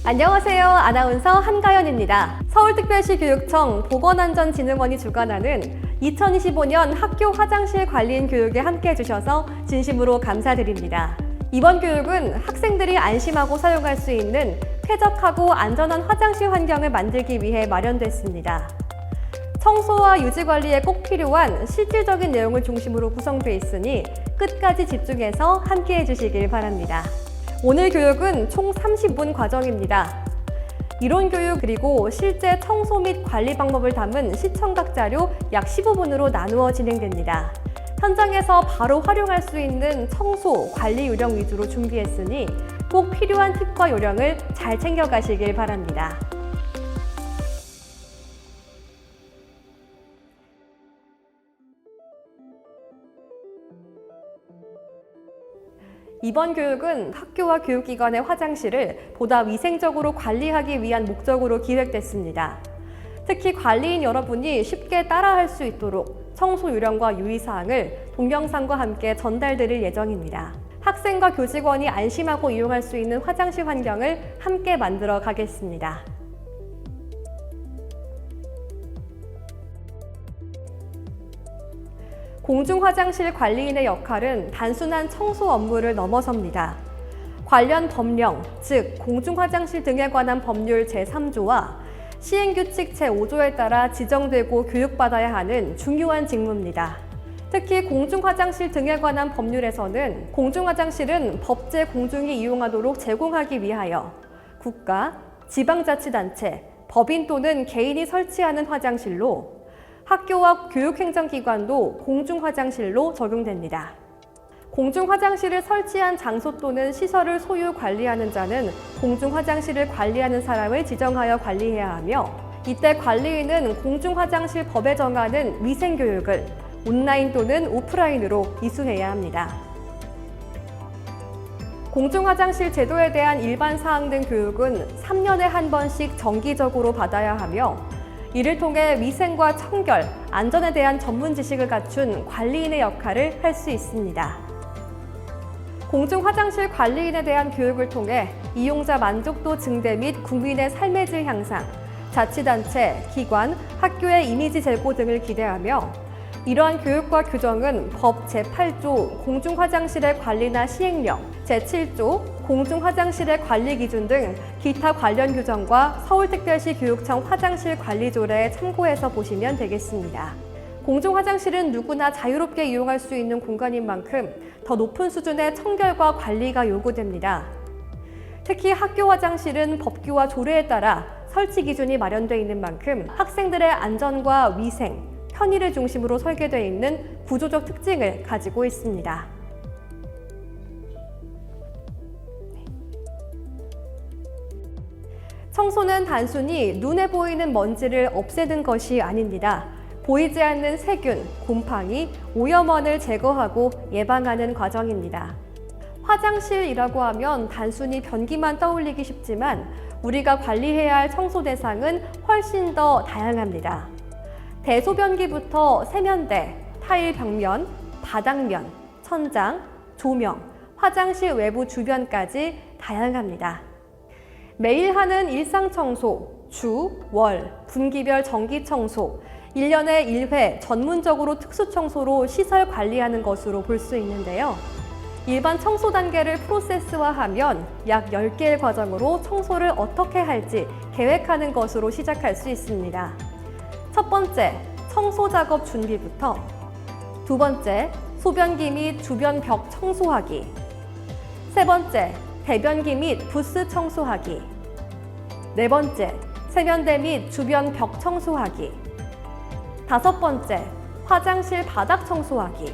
안녕하세요. 아나운서 한가연입니다. 서울특별시 교육청 보건안전진흥원이 주관하는 2025년 학교 화장실 관리인 교육에 함께 해주셔서 진심으로 감사드립니다. 이번 교육은 학생들이 안심하고 사용할 수 있는 쾌적하고 안전한 화장실 환경을 만들기 위해 마련됐습니다. 청소와 유지 관리에 꼭 필요한 실질적인 내용을 중심으로 구성되어 있으니 끝까지 집중해서 함께 해주시길 바랍니다. 오늘 교육은 총 30분 과정입니다. 이론 교육 그리고 실제 청소 및 관리 방법을 담은 시청각 자료 약 15분으로 나누어 진행됩니다. 현장에서 바로 활용할 수 있는 청소, 관리 요령 위주로 준비했으니 꼭 필요한 팁과 요령을 잘 챙겨가시길 바랍니다. 이번 교육은 학교와 교육기관의 화장실을 보다 위생적으로 관리하기 위한 목적으로 기획됐습니다. 특히 관리인 여러분이 쉽게 따라할 수 있도록 청소 요령과 유의사항을 동영상과 함께 전달드릴 예정입니다. 학생과 교직원이 안심하고 이용할 수 있는 화장실 환경을 함께 만들어 가겠습니다. 공중화장실 관리인의 역할은 단순한 청소 업무를 넘어섭니다. 관련 법령, 즉 공중화장실 등에 관한 법률 제3조와 시행규칙 제5조에 따라 지정되고 교육받아야 하는 중요한 직무입니다. 특히 공중화장실 등에 관한 법률에서는 공중화장실은 법제 공중이 이용하도록 제공하기 위하여 국가, 지방자치단체, 법인 또는 개인이 설치하는 화장실로 학교와 교육행정기관도 공중화장실로 적용됩니다. 공중화장실을 설치한 장소 또는 시설을 소유 관리하는 자는 공중화장실을 관리하는 사람을 지정하여 관리해야 하며 이때 관리인은 공중화장실 법에 정하는 위생교육을 온라인 또는 오프라인으로 이수해야 합니다. 공중화장실 제도에 대한 일반 사항 등 교육은 3년에 한 번씩 정기적으로 받아야 하며 이를 통해 위생과 청결, 안전에 대한 전문 지식을 갖춘 관리인의 역할을 할 수 있습니다. 공중화장실 관리인에 대한 교육을 통해 이용자 만족도 증대 및 국민의 삶의 질 향상, 자치단체, 기관, 학교의 이미지 제고 등을 기대하며 이러한 교육과 규정은 법 제8조 공중화장실의 관리나 시행령, 제7조 공중화장실의 관리 기준 등 기타 관련 규정과 서울특별시 교육청 화장실 관리조례에 참고해서 보시면 되겠습니다. 공중화장실은 누구나 자유롭게 이용할 수 있는 공간인 만큼 더 높은 수준의 청결과 관리가 요구됩니다. 특히 학교 화장실은 법규와 조례에 따라 설치 기준이 마련되어 있는 만큼 학생들의 안전과 위생, 편의를 중심으로 설계되어 있는 구조적 특징을 가지고 있습니다. 청소는 단순히 눈에 보이는 먼지를 없애는 것이 아닙니다. 보이지 않는 세균, 곰팡이, 오염원을 제거하고 예방하는 과정입니다. 화장실이라고 하면 단순히 변기만 떠올리기 쉽지만 우리가 관리해야 할 청소 대상은 훨씬 더 다양합니다. 대소변기부터 세면대, 타일 벽면, 바닥면, 천장, 조명, 화장실 외부 주변까지 다양합니다. 매일 하는 일상 청소, 주, 월, 분기별 정기 청소, 1년에 1회 전문적으로 특수 청소로 시설 관리하는 것으로 볼 수 있는데요. 일반 청소 단계를 프로세스화하면 약 10개의 과정으로 청소를 어떻게 할지 계획하는 것으로 시작할 수 있습니다. 첫 번째, 청소 작업 준비부터 두 번째, 소변기 및 주변 벽 청소하기 세 번째, 대변기 및 부스 청소하기 네 번째, 세면대 및 주변 벽 청소하기 다섯 번째, 화장실 바닥 청소하기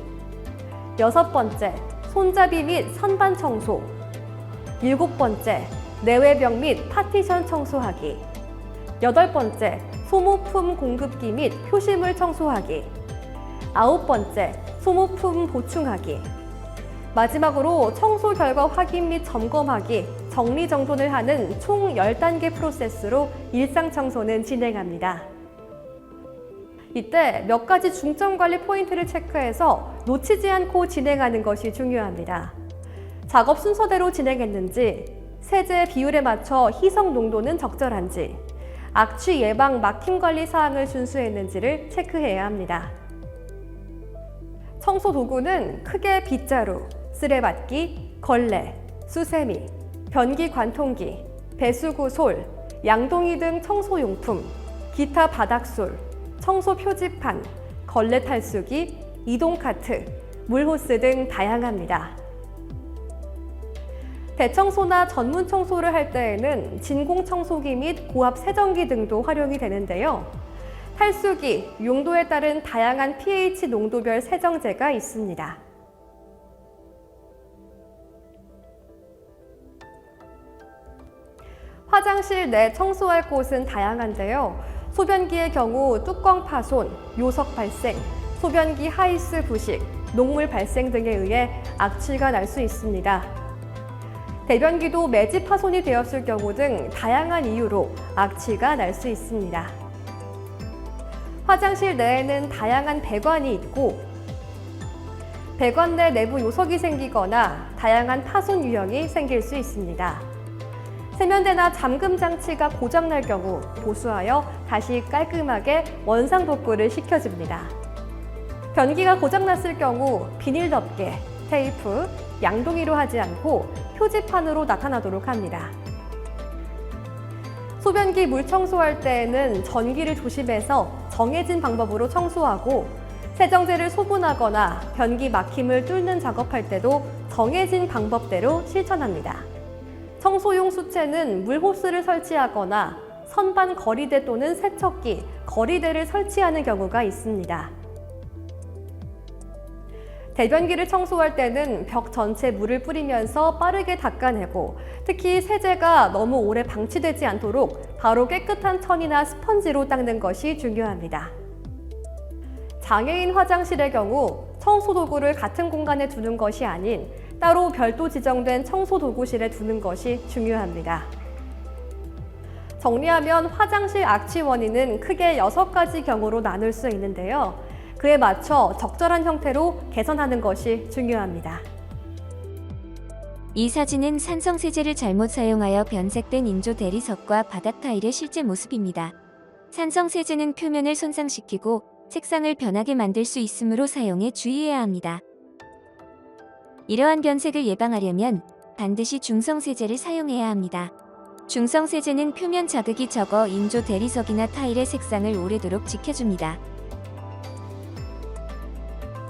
여섯 번째, 손잡이 및 선반 청소 일곱 번째, 내외벽 및 파티션 청소하기 여덟 번째, 소모품 공급기 및 표시물 청소하기 아홉 번째, 소모품 보충하기 마지막으로 청소 결과 확인 및 점검하기, 정리정돈을 하는 총 10단계 프로세스로 일상 청소는 진행합니다. 이때 몇 가지 중점 관리 포인트를 체크해서 놓치지 않고 진행하는 것이 중요합니다. 작업 순서대로 진행했는지, 세제 비율에 맞춰 희석 농도는 적절한지, 악취 예방 막힘 관리 사항을 준수했는지를 체크해야 합니다. 청소 도구는 크게 빗자루, 쓰레받기, 걸레, 수세미, 변기 관통기, 배수구 솔, 양동이 등 청소용품, 기타 바닥솔, 청소 표지판, 걸레 탈수기, 이동 카트, 물호스 등 다양합니다. 대청소나 전문 청소를 할 때에는 진공 청소기 및 고압 세정기 등도 활용이 되는데요. 탈수기, 용도에 따른 다양한 pH 농도별 세정제가 있습니다. 화장실 내 청소할 곳은 다양한데요. 소변기의 경우 뚜껑 파손, 요석 발생, 소변기 하이스 부식, 녹물 발생 등에 의해 악취가 날 수 있습니다. 대변기도 매집 파손이 되었을 경우 등 다양한 이유로 악취가 날 수 있습니다. 화장실 내에는 다양한 배관이 있고 배관 내 내부 요석이 생기거나 다양한 파손 유형이 생길 수 있습니다. 세면대나 잠금 장치가 고장날 경우 보수하여 다시 깔끔하게 원상 복구를 시켜줍니다. 변기가 고장났을 경우 비닐 덮개, 테이프, 양동이로 하지 않고 표지판으로 나타나도록 합니다. 소변기 물 청소할 때에는 전기를 조심해서 정해진 방법으로 청소하고 세정제를 소분하거나 변기 막힘을 뚫는 작업할 때도 정해진 방법대로 실천합니다. 청소용 수채는 물호스를 설치하거나 선반 거리대 또는 세척기, 거리대를 설치하는 경우가 있습니다. 대변기를 청소할 때는 벽 전체 물을 뿌리면서 빠르게 닦아내고 특히 세제가 너무 오래 방치되지 않도록 바로 깨끗한 천이나 스펀지로 닦는 것이 중요합니다. 장애인 화장실의 경우 청소 도구를 같은 공간에 두는 것이 아닌 따로 별도 지정된 청소 도구실에 두는 것이 중요합니다. 정리하면 화장실 악취 원인은 크게 6가지 경우로 나눌 수 있는데요. 그에 맞춰 적절한 형태로 개선하는 것이 중요합니다. 이 사진은 산성세제를 잘못 사용하여 변색된 인조 대리석과 바닥 타일의 실제 모습입니다. 산성세제는 표면을 손상시키고 색상을 변하게 만들 수 있으므로 사용에 주의해야 합니다. 이러한 변색을 예방하려면 반드시 중성세제를 사용해야 합니다. 중성세제는 표면 자극이 적어 인조 대리석이나 타일의 색상을 오래도록 지켜줍니다.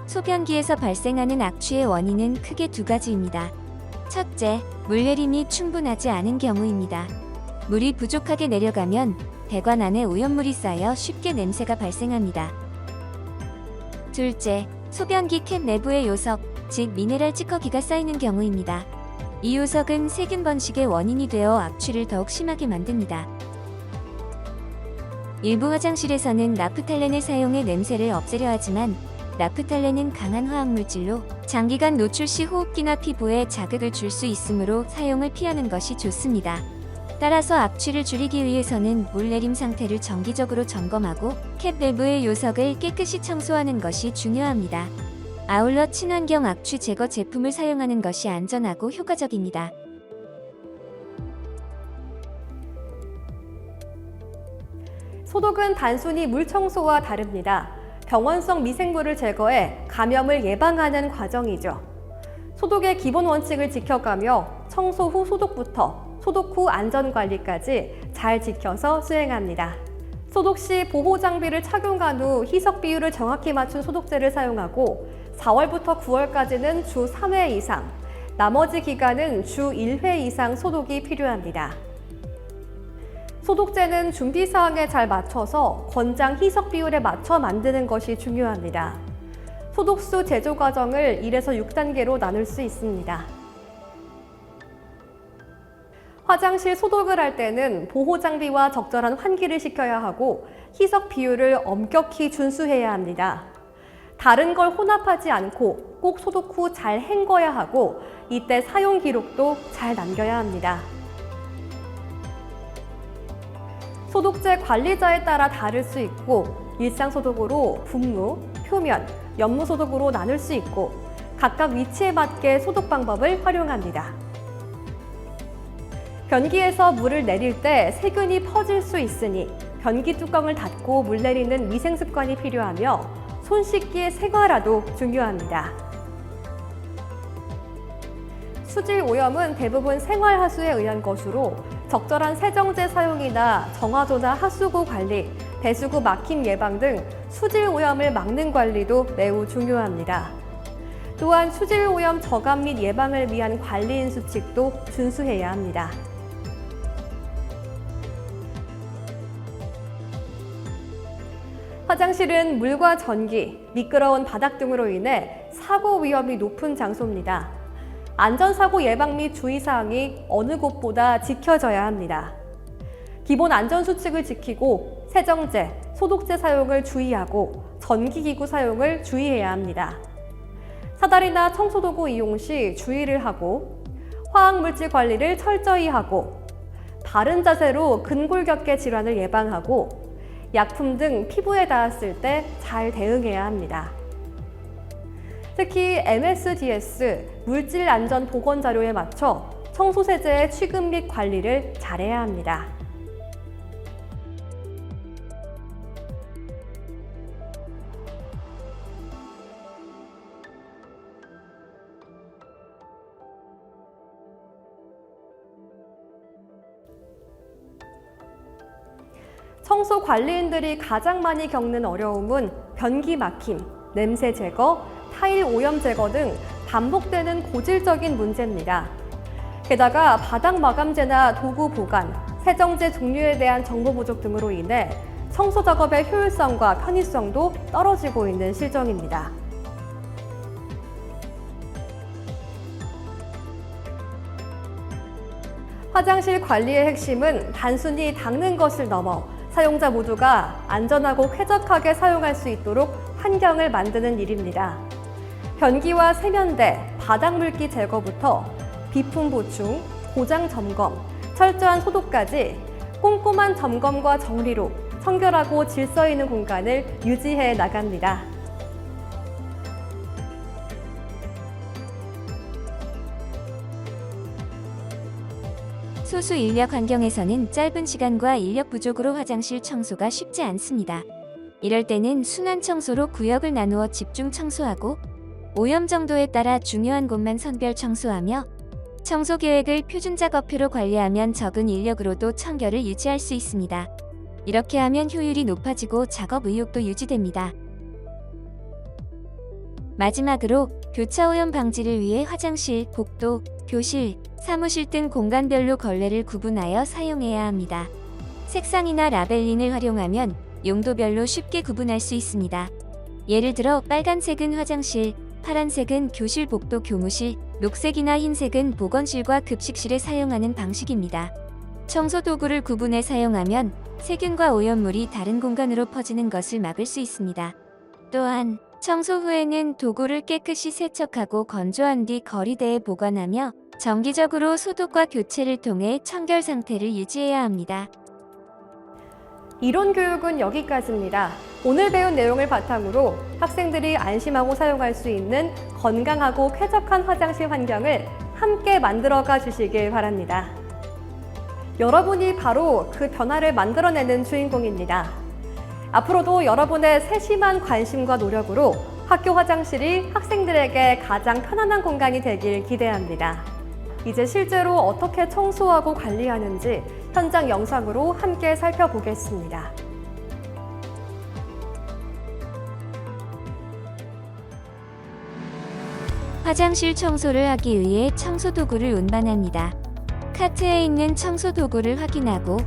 소변기에서 발생하는 악취의 원인은 크게 2가지입니다. 첫째, 물내림이 충분하지 않은 경우입니다. 물이 부족하게 내려가면 배관 안에 오염물이 쌓여 쉽게 냄새가 발생합니다. 둘째, 소변기 캡 내부의 요석, 즉 미네랄 찌꺼기가 쌓이는 경우입니다. 이 요석은 세균 번식의 원인이 되어 악취를 더욱 심하게 만듭니다. 일부 화장실에서는 나프탈렌을 사용해 냄새를 없애려 하지만 나프탈렌은 강한 화학물질로 장기간 노출 시 호흡기나 피부에 자극을 줄 수 있으므로 사용을 피하는 것이 좋습니다. 따라서 악취를 줄이기 위해서는 물내림 상태를 정기적으로 점검하고 캡 내부의 요석을 깨끗이 청소하는 것이 중요합니다. 아울러 친환경 악취 제거 제품을 사용하는 것이 안전하고 효과적입니다. 소독은 단순히 물 청소와 다릅니다. 병원성 미생물을 제거해 감염을 예방하는 과정이죠. 소독의 기본 원칙을 지켜가며 청소 후 소독부터 소독 후 안전관리까지 잘 지켜서 수행합니다. 소독 시 보호 장비를 착용한 후 희석 비율을 정확히 맞춘 소독제를 사용하고 4월부터 9월까지는 주 3회 이상, 나머지 기간은 주 1회 이상 소독이 필요합니다. 소독제는 준비 사항에 잘 맞춰서 권장 희석 비율에 맞춰 만드는 것이 중요합니다. 소독수 제조 과정을 1에서 6단계로 나눌 수 있습니다. 화장실 소독을 할 때는 보호 장비와 적절한 환기를 시켜야 하고 희석 비율을 엄격히 준수해야 합니다. 다른 걸 혼합하지 않고 꼭 소독 후 잘 헹궈야 하고 이때 사용 기록도 잘 남겨야 합니다. 소독제 관리자에 따라 다를 수 있고 일상 소독으로 분무, 표면, 연무 소독으로 나눌 수 있고 각각 위치에 맞게 소독 방법을 활용합니다. 변기에서 물을 내릴 때 세균이 퍼질 수 있으니 변기 뚜껑을 닫고 물 내리는 위생 습관이 필요하며 손 씻기의 생활화도 중요합니다. 수질 오염은 대부분 생활하수에 의한 것으로 적절한 세정제 사용이나 정화조나 하수구 관리, 배수구 막힘 예방 등 수질 오염을 막는 관리도 매우 중요합니다. 또한 수질 오염 저감 및 예방을 위한 관리인 수칙도 준수해야 합니다. 화장실은 물과 전기, 미끄러운 바닥 등으로 인해 사고 위험이 높은 장소입니다. 안전사고 예방 및 주의사항이 어느 곳보다 지켜져야 합니다. 기본 안전수칙을 지키고 세정제, 소독제 사용을 주의하고 전기기구 사용을 주의해야 합니다. 사다리나 청소도구 이용 시 주의를 하고 화학물질 관리를 철저히 하고 바른 자세로 근골격계 질환을 예방하고 약품 등 피부에 닿았을 때 잘 대응해야 합니다. 특히 MSDS 물질안전보건 자료에 맞춰 청소세제의 취급 및 관리를 잘해야 합니다. 청소 관리인들이 가장 많이 겪는 어려움은 변기 막힘, 냄새 제거, 타일 오염 제거 등 반복되는 고질적인 문제입니다. 게다가 바닥 마감재나 도구 보관, 세정제 종류에 대한 정보 부족 등으로 인해 청소 작업의 효율성과 편의성도 떨어지고 있는 실정입니다. 화장실 관리의 핵심은 단순히 닦는 것을 넘어 사용자 모두가 안전하고 쾌적하게 사용할 수 있도록 환경을 만드는 일입니다. 변기와 세면대, 바닥 물기 제거부터 비품 보충, 고장 점검, 철저한 소독까지 꼼꼼한 점검과 정리로 청결하고 질서 있는 공간을 유지해 나갑니다. 소수 인력 환경에서는 짧은 시간과 인력 부족으로 화장실 청소가 쉽지 않습니다. 이럴 때는 순환 청소로 구역을 나누어 집중 청소하고 오염 정도에 따라 중요한 곳만 선별 청소하며 청소 계획을 표준 작업표로 관리하면 적은 인력으로도 청결을 유지할 수 있습니다. 이렇게 하면 효율이 높아지고 작업 의욕도 유지됩니다. 마지막으로 교차 오염 방지를 위해 화장실, 복도, 교실, 사무실 등 공간별로 걸레를 구분하여 사용해야 합니다. 색상이나 라벨린을 활용하면 용도별로 쉽게 구분할 수 있습니다. 예를 들어 빨간색은 화장실, 파란색은 교실, 복도, 교무실, 녹색이나 흰색은 보건실과 급식실에 사용하는 방식입니다. 청소 도구를 구분해 사용하면 세균과 오염물이 다른 공간으로 퍼지는 것을 막을 수 있습니다. 또한 청소 후에는 도구를 깨끗이 세척하고 건조한 뒤 거리대에 보관하며 정기적으로 소독과 교체를 통해 청결 상태를 유지해야 합니다. 이론 교육은 여기까지입니다. 오늘 배운 내용을 바탕으로 학생들이 안심하고 사용할 수 있는 건강하고 쾌적한 화장실 환경을 함께 만들어가 주시길 바랍니다. 여러분이 바로 그 변화를 만들어내는 주인공입니다. 앞으로도 여러분의 세심한 관심과 노력으로 학교 화장실이 학생들에게 가장 편안한 공간이 되길 기대합니다. 이제 실제로 어떻게 청소하고 관리하는지 현장 영상으로 함께 살펴보겠습니다. 화장실 청소를 하기 위해 청소도구를 운반합니다. 카트에 있는 청소도구를 확인하고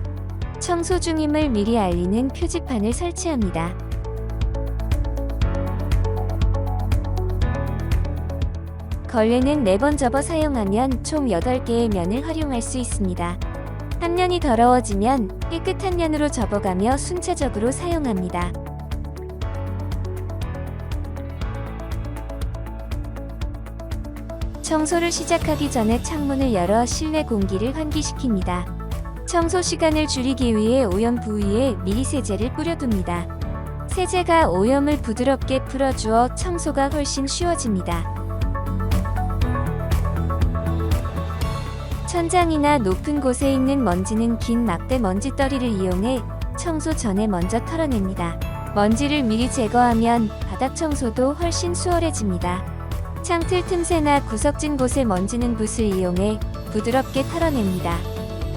청소 중임을 미리 알리는 표지판을 설치합니다. 걸레는 4번 접어 사용하면 총 8개의 면을 활용할 수 있습니다. 한 면이 더러워지면 깨끗한 면으로 접어가며 순차적으로 사용합니다. 청소를 시작하기 전에 창문을 열어 실내 공기를 환기시킵니다. 청소 시간을 줄이기 위해 오염 부위에 미리 세제를 뿌려둡니다. 세제가 오염을 부드럽게 풀어주어 청소가 훨씬 쉬워집니다. 천장이나 높은 곳에 있는 먼지는 긴 막대 먼지떨이를 이용해 청소 전에 먼저 털어냅니다. 먼지를 미리 제거하면 바닥 청소도 훨씬 수월해집니다. 창틀 틈새나 구석진 곳의 먼지는 붓을 이용해 부드럽게 털어냅니다.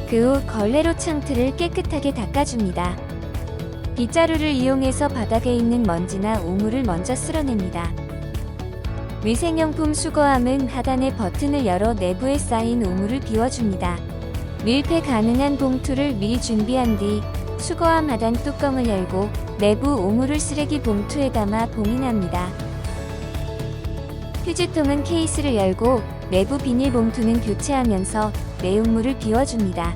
그 후 걸레로 창틀을 깨끗하게 닦아줍니다. 빗자루를 이용해서 바닥에 있는 먼지나 오물을 먼저 쓸어냅니다. 위생용품 수거함은 하단의 버튼을 열어 내부에 쌓인 오물을 비워줍니다. 밀폐 가능한 봉투를 미리 준비한 뒤 수거함 하단 뚜껑을 열고 내부 오물을 쓰레기 봉투에 담아 봉인합니다. 휴지통은 케이스를 열고 내부 비닐봉투는 교체하면서 내용물을 비워줍니다.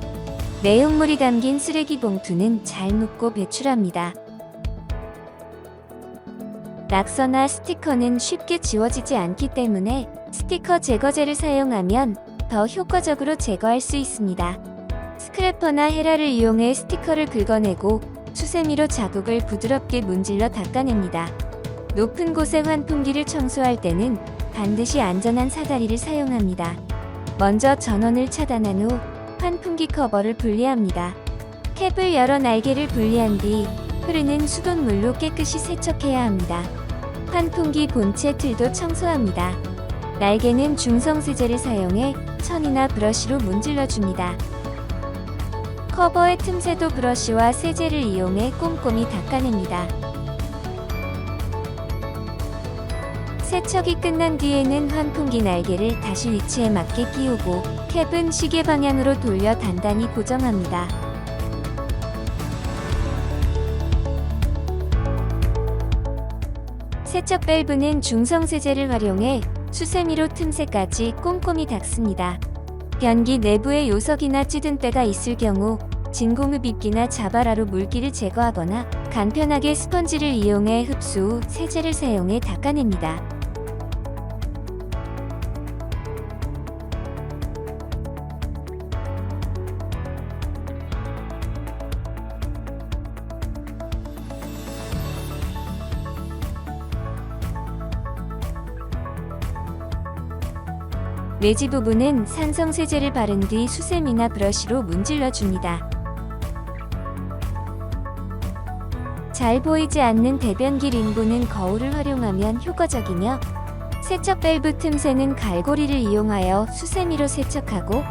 내용물이 담긴 쓰레기 봉투는 잘 묶고 배출합니다. 낙서나 스티커는 쉽게 지워지지 않기 때문에 스티커 제거제를 사용하면 더 효과적으로 제거할 수 있습니다. 스크래퍼나 헤라를 이용해 스티커를 긁어내고 수세미로 자국을 부드럽게 문질러 닦아냅니다. 높은 곳의 환풍기를 청소할 때는 반드시 안전한 사다리를 사용합니다. 먼저 전원을 차단한 후 환풍기 커버를 분리합니다. 캡을 열어 날개를 분리한 뒤 흐르는 수돗물로 깨끗이 세척해야 합니다. 환풍기 본체 틀도 청소합니다. 날개는 중성세제를 사용해 천이나 브러쉬로 문질러줍니다. 커버의 틈새도 브러쉬와 세제를 이용해 꼼꼼히 닦아냅니다. 세척이 끝난 뒤에는 환풍기 날개를 다시 위치에 맞게 끼우고 캡은 시계 방향으로 돌려 단단히 고정합니다. 세척 밸브는 중성세제를 활용해 수세미로 틈새까지 꼼꼼히 닦습니다. 변기 내부에 요석이나 찌든 때가 있을 경우 진공흡 입기나 자바라로 물기를 제거하거나 간편하게 스펀지를 이용해 흡수 후 세제를 사용해 닦아냅니다. 내지 부분은 산성세제를 바른 뒤 수세미나 브러쉬로 문질러줍니다. 잘 보이지 않는 대변기 림부는 거울을 활용하면 효과적이며 세척 밸브 틈새는 갈고리를 이용하여 수세미로 세척하고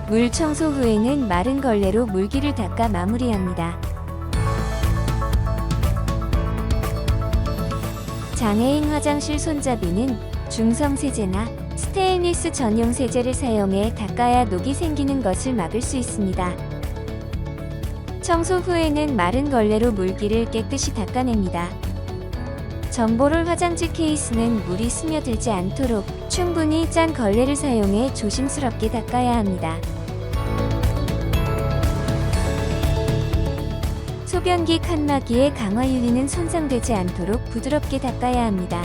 물 청소 후에는 마른 걸레로 물기를 닦아 마무리합니다. 장애인 화장실 손잡이는 중성세제나 스테인리스 전용 세제를 사용해 닦아야 녹이 생기는 것을 막을 수 있습니다. 청소 후에는 마른 걸레로 물기를 깨끗이 닦아냅니다. 점보롤 화장지 케이스는 물이 스며들지 않도록 충분히 짠 걸레를 사용해 조심스럽게 닦아야 합니다. 소변기 칸막이의 강화 유리는 손상되지 않도록 부드럽게 닦아야 합니다.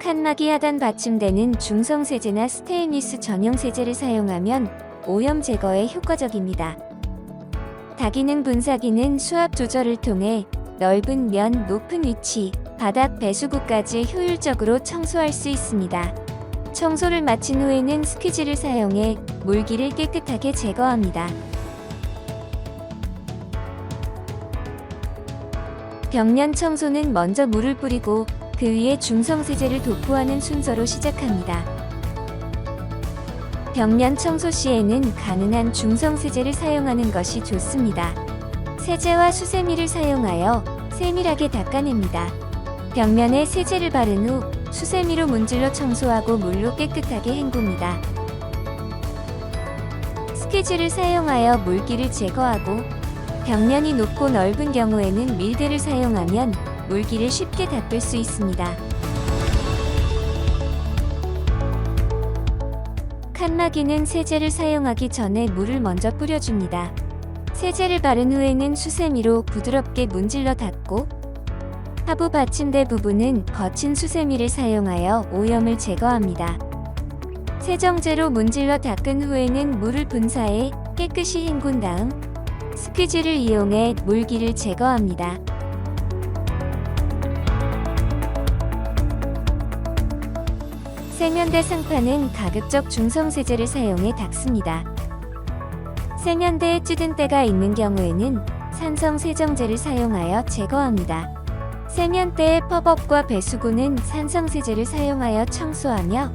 칸막이 하단 받침대는 중성세제나 스테인리스 전용 세제를 사용하면 오염 제거에 효과적입니다. 다기능 분사기는 수압 조절을 통해 넓은 면, 높은 위치, 바닥 배수구까지 효율적으로 청소할 수 있습니다. 청소를 마친 후에는 스퀴즈를 사용해 물기를 깨끗하게 제거합니다. 벽면 청소는 먼저 물을 뿌리고 그 위에 중성세제를 도포하는 순서로 시작합니다. 벽면 청소 시에는 가능한 중성세제를 사용하는 것이 좋습니다. 세제와 수세미를 사용하여 세밀하게 닦아냅니다. 벽면에 세제를 바른 후 수세미로 문질러 청소하고 물로 깨끗하게 헹굽니다. 스퀴즈를 사용하여 물기를 제거하고 벽면이 높고 넓은 경우에는 밀대를 사용하면 물기를 쉽게 닦을 수 있습니다. 칸막이는 세제를 사용하기 전에 물을 먼저 뿌려줍니다. 세제를 바른 후에는 수세미로 부드럽게 문질러 닦고 하부 받침대 부분은 거친 수세미를 사용하여 오염을 제거합니다. 세정제로 문질러 닦은 후에는 물을 분사해 깨끗이 헹군 다음 스퀴즈를 이용해 물기를 제거합니다. 세면대 상판은 가급적 중성세제를 사용해 닦습니다. 세면대에 찌든 때가 있는 경우에는 산성세정제를 사용하여 제거합니다. 세면대의 팝업과 배수구는 산성세제를 사용하여 청소하며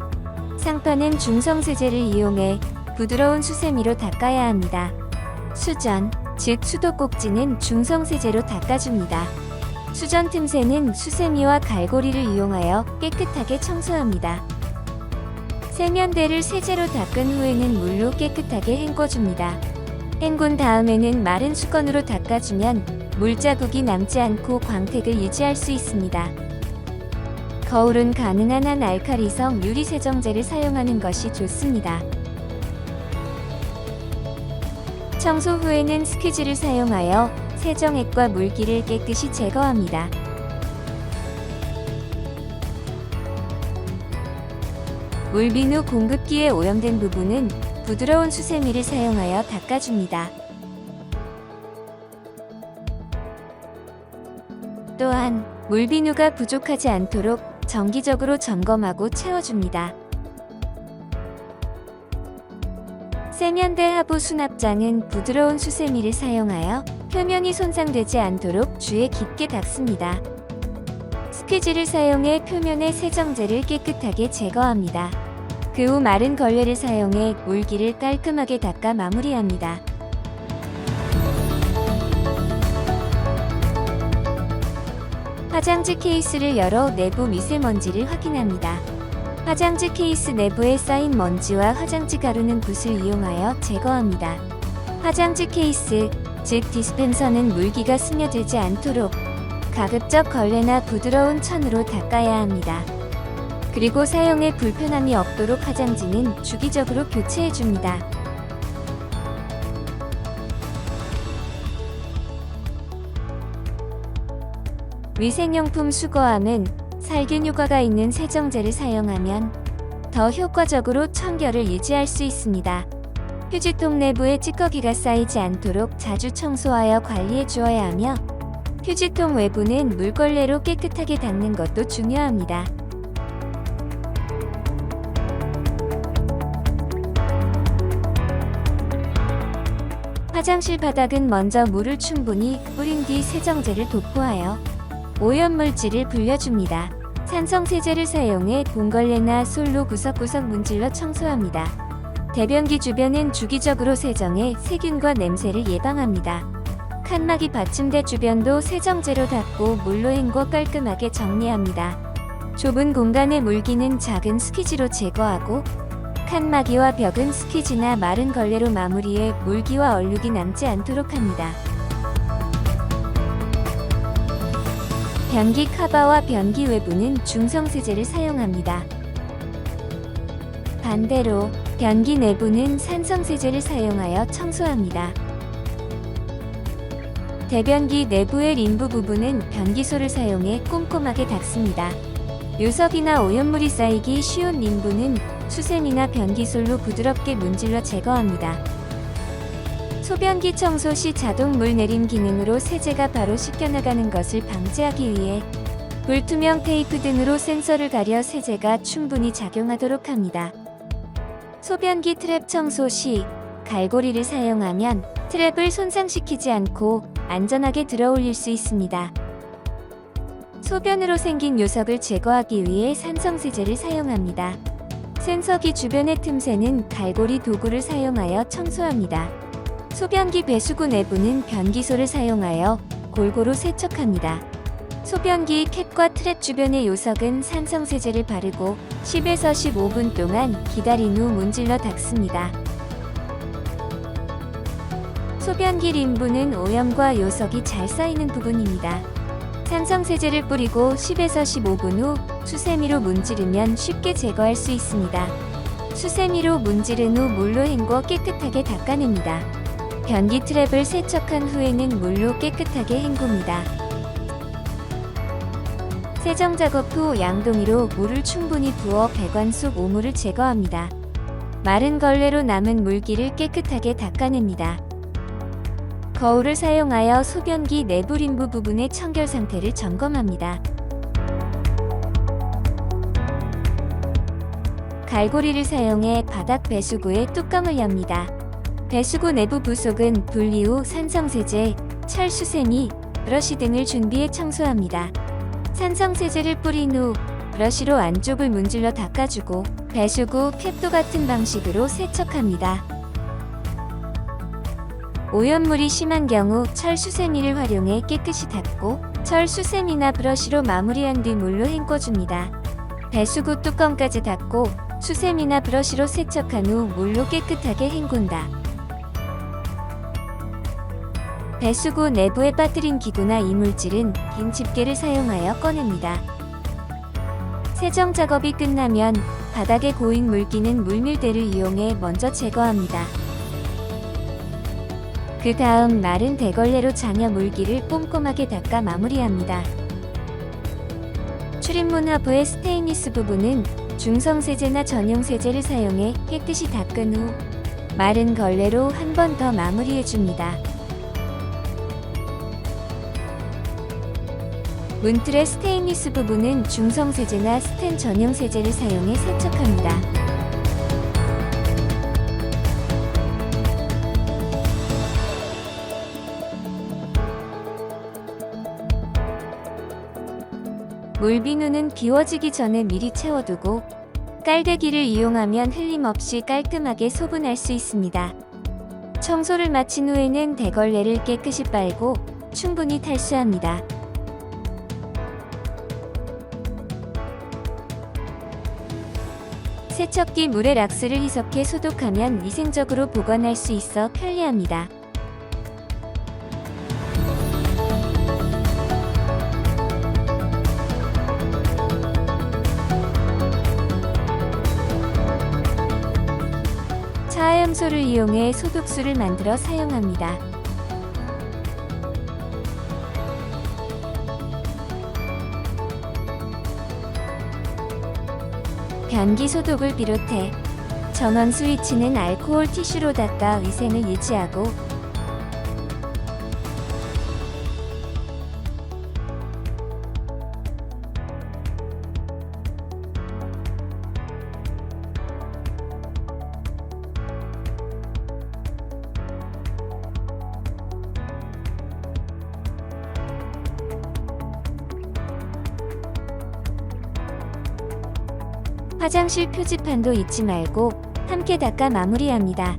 상판은 중성세제를 이용해 부드러운 수세미로 닦아야 합니다. 수전, 즉 수도꼭지는 중성세제로 닦아줍니다. 수전 틈새는 수세미와 갈고리를 이용하여 깨끗하게 청소합니다. 세면대를 세제로 닦은 후에는 물로 깨끗하게 헹궈줍니다. 헹군 다음에는 마른 수건으로 닦아주면 물자국이 남지 않고 광택을 유지할 수 있습니다. 거울은 가능한 한 알칼리성 유리세정제를 사용하는 것이 좋습니다. 청소 후에는 스퀴즈를 사용하여 세정액과 물기를 깨끗이 제거합니다. 물비누 공급기에 오염된 부분은 부드러운 수세미를 사용하여 닦아줍니다. 또한 물비누가 부족하지 않도록 정기적으로 점검하고 채워줍니다. 세면대 하부 수납장은 부드러운 수세미를 사용하여 표면이 손상되지 않도록 주에 깊게 닦습니다. 스퀴즈를 사용해 표면의 세정제를 깨끗하게 제거합니다. 그 후 마른 걸레를 사용해 물기를 깔끔하게 닦아 마무리합니다. 화장지 케이스를 열어 내부 미세먼지를 확인합니다. 화장지 케이스 내부에 쌓인 먼지와 화장지 가루는 붓을 이용하여 제거합니다. 화장지 케이스, 즉 디스펜서는 물기가 스며들지 않도록 가급적 걸레나 부드러운 천으로 닦아야 합니다. 그리고 사용에 불편함이 없도록 화장지는 주기적으로 교체해줍니다. 위생용품 수거함은 살균 효과가 있는 세정제를 사용하면 더 효과적으로 청결을 유지할 수 있습니다. 휴지통 내부에 찌꺼기가 쌓이지 않도록 자주 청소하여 관리해 주어야 하며 휴지통 외부는 물걸레로 깨끗하게 닦는 것도 중요합니다. 화장실 바닥은 먼저 물을 충분히 뿌린 뒤 세정제를 도포하여 오염물질을 불려줍니다. 산성세제를 사용해 봉걸레나 솔로 구석구석 문질러 청소합니다. 대변기 주변은 주기적으로 세정해 세균과 냄새를 예방합니다. 칸막이 받침대 주변도 세정제로 닦고 물로 헹궈 깔끔하게 정리합니다. 좁은 공간의 물기는 작은 스퀴즈로 제거하고 칸막이와 벽은 스퀴즈나 마른 걸레로 마무리해 물기와 얼룩이 남지 않도록 합니다. 변기 카바와 변기 외부는 중성세제를 사용합니다. 반대로 변기 내부는 산성세제를 사용하여 청소합니다. 대변기 내부의 림부 부분은 변기소를 사용해 꼼꼼하게 닦습니다. 요석이나 오염물이 쌓이기 쉬운 림부는 수세미나 변기솔로 부드럽게 문질러 제거합니다. 소변기 청소 시 자동 물 내림 기능으로 세제가 바로 씻겨나가는 것을 방지하기 위해 불투명 테이프 등으로 센서를 가려 세제가 충분히 작용하도록 합니다. 소변기 트랩 청소 시 갈고리를 사용하면 트랩을 손상시키지 않고 안전하게 들어올릴 수 있습니다. 소변으로 생긴 요석을 제거하기 위해 산성세제를 사용합니다. 센서기 주변의 틈새는 갈고리 도구를 사용하여 청소합니다. 소변기 배수구 내부는 변기소를 사용하여 골고루 세척합니다. 소변기 캡과 트랩 주변의 요석은 산성세제를 바르고 10에서 15분 동안 기다린 후 문질러 닦습니다. 소변기 림부는 오염과 요석이 잘 쌓이는 부분입니다. 산성세제를 뿌리고 10에서 15분 후 수세미로 문지르면 쉽게 제거할 수 있습니다. 수세미로 문지른 후 물로 헹궈 깨끗하게 닦아냅니다. 변기 트랩을 세척한 후에는 물로 깨끗하게 헹굽니다. 세정 작업 후 양동이로 물을 충분히 부어 배관 속 오물을 제거합니다. 마른 걸레로 남은 물기를 깨끗하게 닦아냅니다. 거울을 사용하여 소변기 내부 림부 부분의 청결 상태를 점검합니다. 갈고리를 사용해 바닥 배수구의 뚜껑을 엽니다. 배수구 내부 부속은 분리 후 산성세제, 철수세미, 브러쉬 등을 준비해 청소합니다. 산성세제를 뿌린 후 브러쉬로 안쪽을 문질러 닦아주고 배수구 캡도 같은 방식으로 세척합니다. 오염물이 심한 경우 철수세미를 활용해 깨끗이 닦고 철수세미나 브러쉬로 마무리한 뒤 물로 헹궈줍니다. 배수구 뚜껑까지 닫고 수세미나 브러쉬로 세척한 후 물로 깨끗하게 헹군다. 배수구 내부에 빠뜨린 기구나 이물질은 긴 집게를 사용하여 꺼냅니다. 세정 작업이 끝나면 바닥에 고인 물기는 물밀대를 이용해 먼저 제거합니다. 그 다음 마른 대걸레로 잔여 물기를 꼼꼼하게 닦아 마무리합니다. 출입문 하부의 스테인리스 부분은 중성세제나 전용세제를 사용해 깨끗이 닦은 후 마른 걸레로 한 번 더 마무리해줍니다. 문틀의 스테인리스 부분은 중성세제나 스텐 전용세제를 사용해 세척합니다. 물비누는 비워지기 전에 미리 채워두고 깔대기를 이용하면 흘림없이 깔끔하게 소분할 수 있습니다. 청소를 마친 후에는 대걸레를 깨끗이 빨고 충분히 탈수합니다. 세척기 물에 락스를 희석해 소독하면 위생적으로 보관할 수 있어 편리합니다. 차화염소를 이용해 소독수를 만들어 사용합니다. 변기 소독을 비롯해 전원 스위치는 알코올 티슈로 닦아 위생을 유지하고 화장실 표지판도 잊지 말고 함께 닦아 마무리합니다.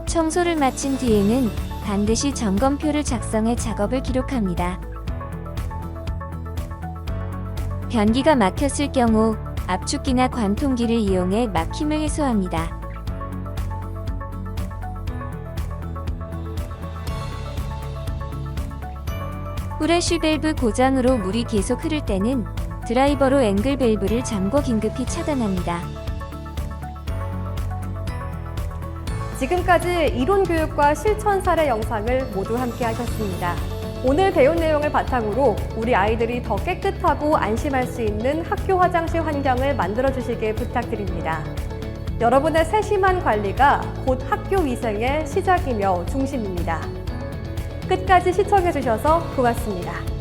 청소를 마친 뒤에는 반드시 점검표를 작성해 작업을 기록합니다. 변기가 막혔을 경우 압축기나 관통기를 이용해 막힘을 해소합니다. 후레쉬 밸브 고장으로 물이 계속 흐를 때는 드라이버로 앵글 밸브를 잠궈 긴급히 차단합니다. 지금까지 이론 교육과 실천 사례 영상을 모두 함께 하셨습니다. 오늘 배운 내용을 바탕으로 우리 아이들이 더 깨끗하고 안심할 수 있는 학교 화장실 환경을 만들어 주시길 부탁드립니다. 여러분의 세심한 관리가 곧 학교 위생의 시작이며 중심입니다. 끝까지 시청해 주셔서 고맙습니다.